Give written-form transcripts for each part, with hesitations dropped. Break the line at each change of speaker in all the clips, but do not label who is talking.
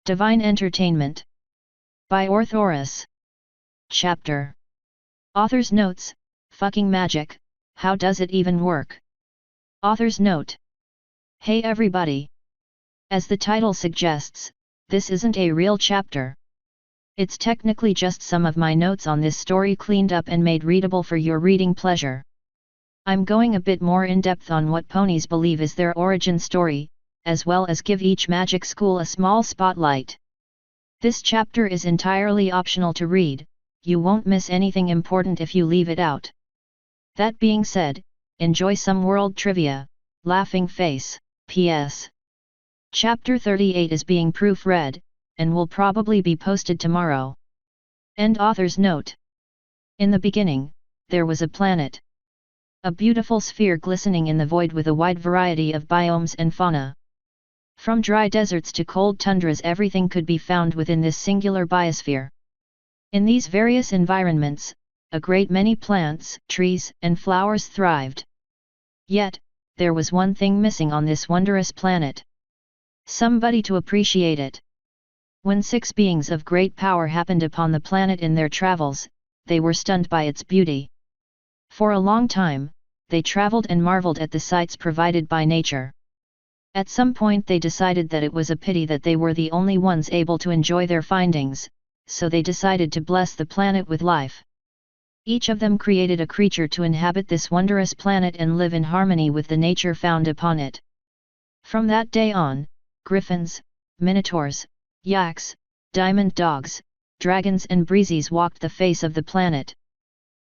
Divine Entertainment. By Orthoris. Chapter. Author's Notes, Fucking Magic, How Does It Even Work? Author's Note. Hey everybody! As the title suggests, this isn't a real chapter. It's technically just some of my notes on this story cleaned up and made readable for your reading pleasure. I'm going a bit more in depth on what ponies believe is their origin story, as well as give each magic school a small spotlight. This chapter is entirely optional to read, you won't miss anything important if you leave it out. That being said, enjoy some world trivia, laughing face. P.S. Chapter 38 is being proofread, and will probably be posted tomorrow. End author's note. In the beginning, there was a planet. A beautiful sphere glistening in the void with a wide variety of biomes and fauna. From dry deserts to cold tundras, everything could be found within this singular biosphere. In these various environments, a great many plants, trees, and flowers thrived. Yet, there was one thing missing on this wondrous planet. Somebody to appreciate it. When 6 beings of great power happened upon the planet in their travels, they were stunned by its beauty. For a long time, they traveled and marveled at the sights provided by nature. At some point they decided that it was a pity that they were the only ones able to enjoy their findings, so they decided to bless the planet with life. Each of them created a creature to inhabit this wondrous planet and live in harmony with the nature found upon it. From that day on, griffins, minotaurs, yaks, diamond dogs, dragons and breezes walked the face of the planet.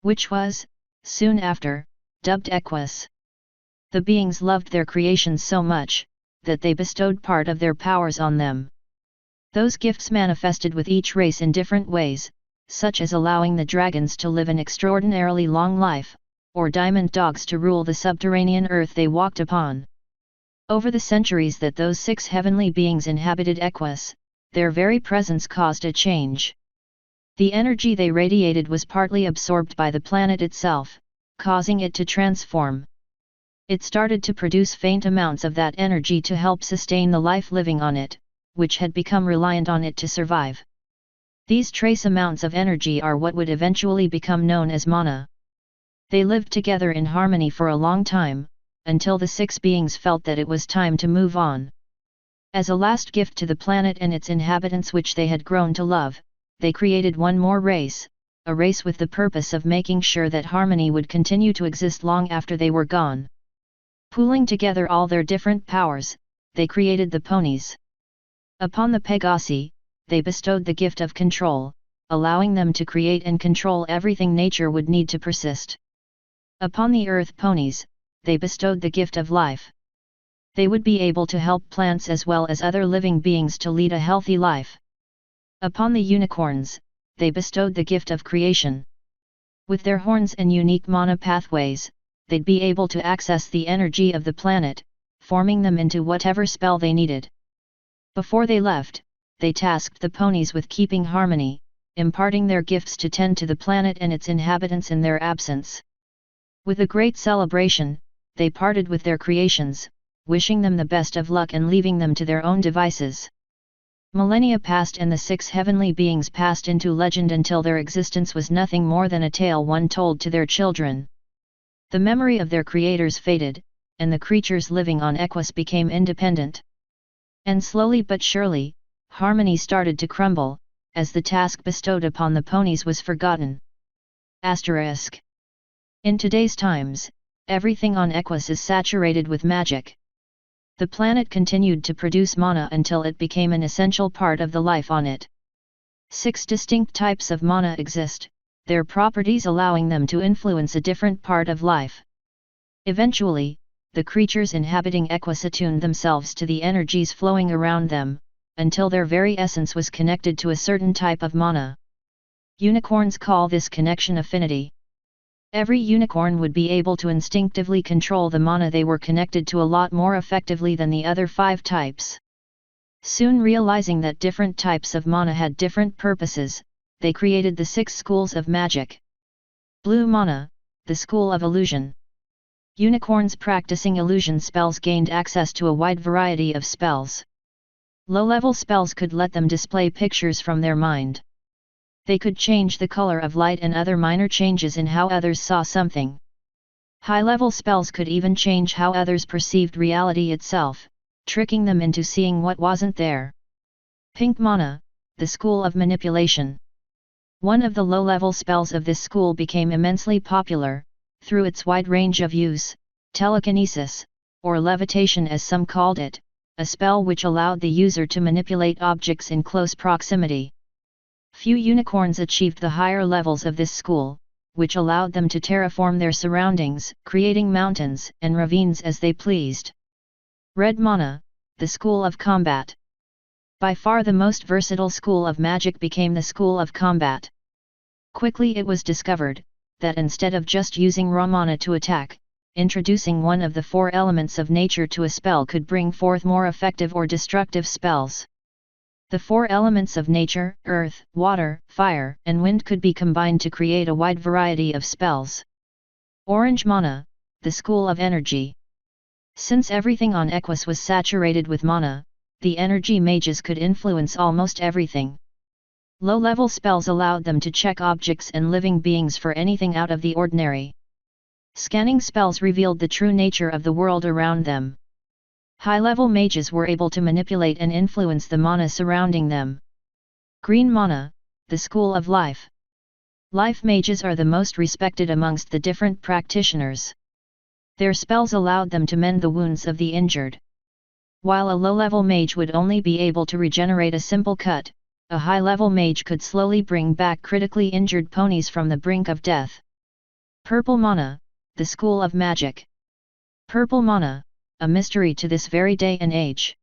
Which was, soon after, dubbed Equus. The beings loved their creations so much, that they bestowed part of their powers on them. Those gifts manifested with each race in different ways, such as allowing the dragons to live an extraordinarily long life, or diamond dogs to rule the subterranean earth they walked upon. Over the centuries that those 6 heavenly beings inhabited Equus, their very presence caused a change. The energy they radiated was partly absorbed by the planet itself, causing it to transform. It started to produce faint amounts of that energy to help sustain the life living on it, which had become reliant on it to survive. These trace amounts of energy are what would eventually become known as mana. They lived together in harmony for a long time, until the 6 beings felt that it was time to move on. As a last gift to the planet and its inhabitants which they had grown to love, they created one more race, a race with the purpose of making sure that harmony would continue to exist long after they were gone. Pooling together all their different powers, they created the ponies. Upon the Pegasi, they bestowed the gift of control, allowing them to create and control everything nature would need to persist. Upon the earth ponies, they bestowed the gift of life. They would be able to help plants as well as other living beings to lead a healthy life. Upon the unicorns, they bestowed the gift of creation. With their horns and unique mana pathways, they'd be able to access the energy of the planet, forming them into whatever spell they needed. Before they left, they tasked the ponies with keeping harmony, imparting their gifts to tend to the planet and its inhabitants in their absence. With a great celebration, they parted with their creations, wishing them the best of luck and leaving them to their own devices. Millennia passed and the 6 heavenly beings passed into legend until their existence was nothing more than a tale one told to their children. The memory of their creators faded, and the creatures living on Equus became independent. And slowly but surely, harmony started to crumble, as the task bestowed upon the ponies was forgotten. Asterisk. In today's times, everything on Equus is saturated with magic. The planet continued to produce mana until it became an essential part of the life on it. 6 distinct types of mana exist, their properties allowing them to influence a different part of life. Eventually, the creatures inhabiting Equus attuned themselves to the energies flowing around them, until their very essence was connected to a certain type of mana. Unicorns call this connection affinity. Every unicorn would be able to instinctively control the mana they were connected to a lot more effectively than the other 5 types. Soon realizing that different types of mana had different purposes, they created the 6 schools of magic. Blue mana, the school of illusion. Unicorns practicing illusion spells gained access to a wide variety of spells. Low-level spells could let them display pictures from their mind. They could change the color of light and other minor changes in how others saw something. High-level spells could even change how others perceived reality itself, tricking them into seeing what wasn't there. Pink Mana, the school of manipulation. One of the low-level spells of this school became immensely popular, through its wide range of use, telekinesis, or levitation as some called it, a spell which allowed the user to manipulate objects in close proximity. Few unicorns achieved the higher levels of this school, which allowed them to terraform their surroundings, creating mountains and ravines as they pleased. Red Mana, the school of combat. By far the most versatile school of magic became the school of combat. Quickly it was discovered that instead of just using raw mana to attack, introducing one of the four elements of nature to a spell could bring forth more effective or destructive spells. The four elements of nature, earth, water, fire, and wind could be combined to create a wide variety of spells. Orange Mana, the school of energy. Since everything on Equus was saturated with mana, the energy mages could influence almost everything. Low-level spells allowed them to check objects and living beings for anything out of the ordinary. Scanning spells revealed the true nature of the world around them. High-level mages were able to manipulate and influence the mana surrounding them. Green Mana, the school of life. Life mages are the most respected amongst the different practitioners. Their spells allowed them to mend the wounds of the injured. While a low-level mage would only be able to regenerate a simple cut, a high-level mage could slowly bring back critically injured ponies from the brink of death. Purple Mana, the school of magic. Purple Mana, a mystery to this very day and age.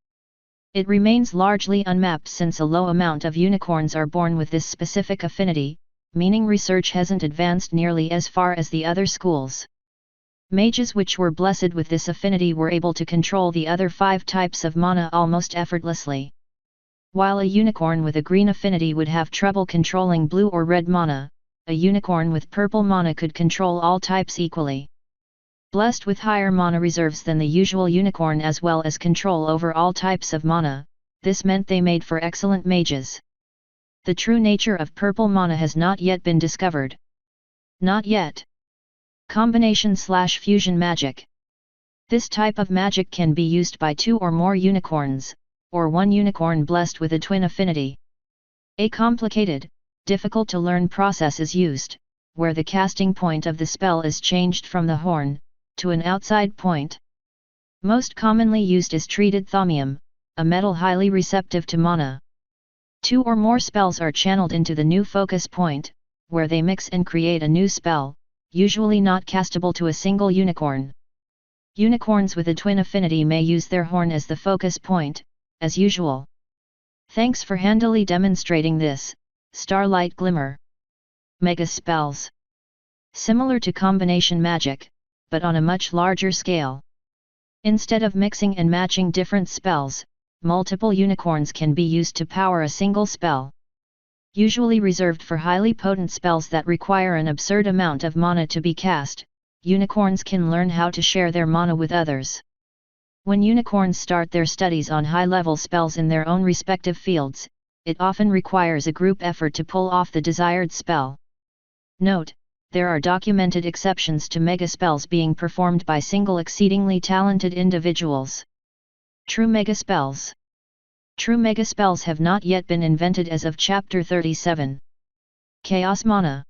It remains largely unmapped since a low amount of unicorns are born with this specific affinity, meaning research hasn't advanced nearly as far as the other schools. Mages which were blessed with this affinity were able to control the other 5 types of mana almost effortlessly. While a unicorn with a green affinity would have trouble controlling blue or red mana, a unicorn with purple mana could control all types equally. Blessed with higher mana reserves than the usual unicorn as well as control over all types of mana, this meant they made for excellent mages. The true nature of purple mana has not yet been discovered. Not yet. Combination/fusion magic. This type of magic can be used by 2 or more unicorns, or one unicorn blessed with a twin affinity. A complicated, difficult to learn process is used, where the casting point of the spell is changed from the horn to an outside point. Most commonly used is treated thaumium, a metal highly receptive to mana. 2 or more spells are channeled into the new focus point, where they mix and create a new spell, usually not castable to a single unicorn. Unicorns with a twin affinity may use their horn as the focus point, as usual. Thanks for handily demonstrating this, Starlight Glimmer. Mega spells. Similar to combination magic, but on a much larger scale. Instead of mixing and matching different spells, multiple unicorns can be used to power a single spell. Usually reserved for highly potent spells that require an absurd amount of mana to be cast, unicorns can learn how to share their mana with others. When unicorns start their studies on high-level spells in their own respective fields, it often requires a group effort to pull off the desired spell. Note, there are documented exceptions to mega spells being performed by single exceedingly talented individuals. True mega spells. True mega spells have not yet been invented as of Chapter 37. Chaos Mana.